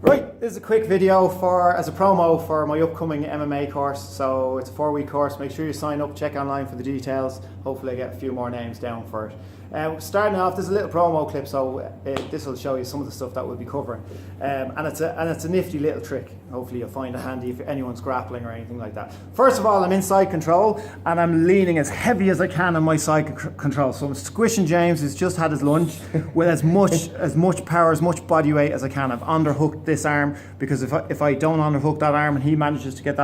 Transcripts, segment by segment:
Right, this is a quick video as a promo for my upcoming MMA course. So it's a 4-week course. Make sure you sign up, check online for the details. Hopefully I get a few more names down for it. Starting off, there's a little promo clip, so this will show you some of the stuff that we'll be covering. And it's a nifty little trick. Hopefully you'll find it handy if anyone's grappling or anything like that. First of all, I'm in side control and I'm leaning as heavy as I can on my side control. So I'm squishing James, who's just had his lunch, with as much power, as much body weight as I can. I've underhooked this arm, because if I don't underhook that arm and he manages to get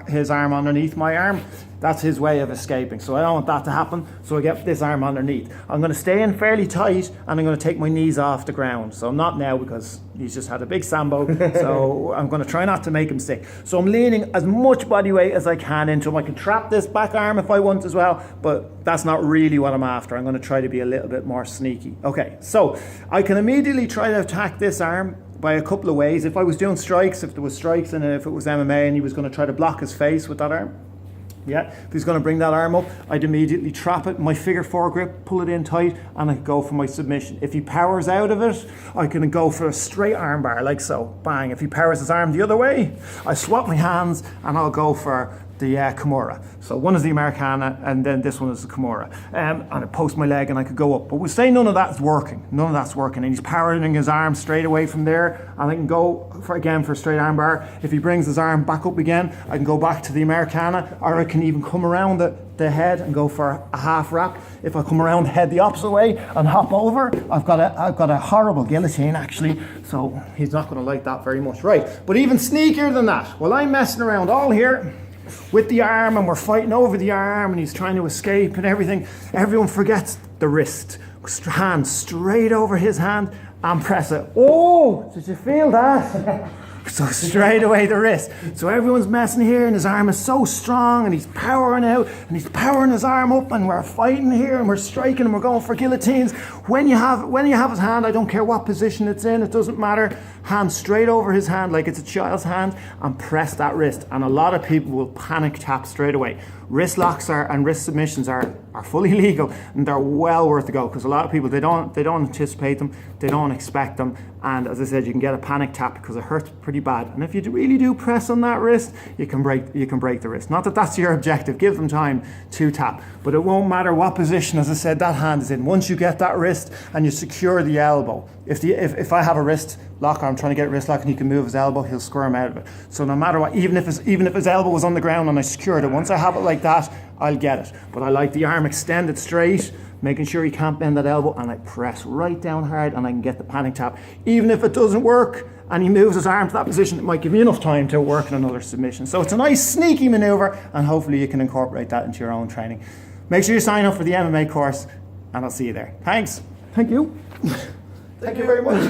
his arm underneath my arm, that's his way of escaping. So I don't want that to happen, so I get this arm underneath. I'm going to stay in fairly tight and I'm going to take my knees off the ground. So I'm not now, because he's just had a big sambo, so I'm going to try not to make him sick. So I'm leaning as much body weight as I can into him. I can trap this back arm if I want as well, but that's not really what I'm after. I'm going to try to be a little bit more sneaky. Okay, so I can immediately try to attack this arm by a couple of ways. If I was doing strikes, if there was strikes, and if it was MMA and he was going to try to block his face with that arm, yeah, if he's going to bring that arm up, I'd immediately trap it, my figure 4 grip, pull it in tight, and I'd go for my submission. If he powers out of it, I can go for a straight arm bar, like so, bang. If he powers his arm the other way, I swap my hands and I'll go for the Kimura. So one is the Americana and then this one is the Kimura. And I post my leg and I could go up. But we'll say none of that's working. None of that's working. And he's powering his arm straight away from there. And I can go for a straight arm bar. If he brings his arm back up again, I can go back to the Americana, or I can even come around the head and go for a half wrap. If I come around the head the opposite way and hop over, I've got a horrible guillotine actually. So he's not going to like that very much. Right, but even sneakier than that, while I'm messing around all here with the arm and we're fighting over the arm and he's trying to escape and everything, everyone forgets the wrist. Hand straight over his hand and press it. Oh, did you feel that? So straight away the wrist. So everyone's messing here and his arm is so strong and he's powering out and he's powering his arm up and we're fighting here and we're striking and we're going for guillotines. When you have his hand, I don't care what position it's in, it doesn't matter. Hand straight over his hand like it's a child's hand and press that wrist. And a lot of people will panic tap straight away. Wrist locks and wrist submissions are fully legal and they're well worth the go, because a lot of people, they don't anticipate them, they don't expect them, and as I said, you can get a panic tap because it hurts pretty bad. And if you really do press on that wrist, you can break the wrist. Not that that's your objective, give them time to tap, but it won't matter what position, as I said, that hand is in. Once you get that wrist and you secure the elbow, if I have a wrist lock, or I'm trying to get a wrist lock and he can move his elbow, he'll squirm out of it. So no matter what, even if his elbow was on the ground and I secured it, once I have it like that, I'll get it. But I like the arm extended straight, making sure he can't bend that elbow, and I press right down hard and I can get the panic tap. Even if it doesn't work and he moves his arm to that position, it might give me enough time to work in another submission. So it's a nice sneaky maneuver, and hopefully you can incorporate that into your own training. Make sure you sign up for the MMA course and I'll see you there. Thanks. Thank you. Thank you very much.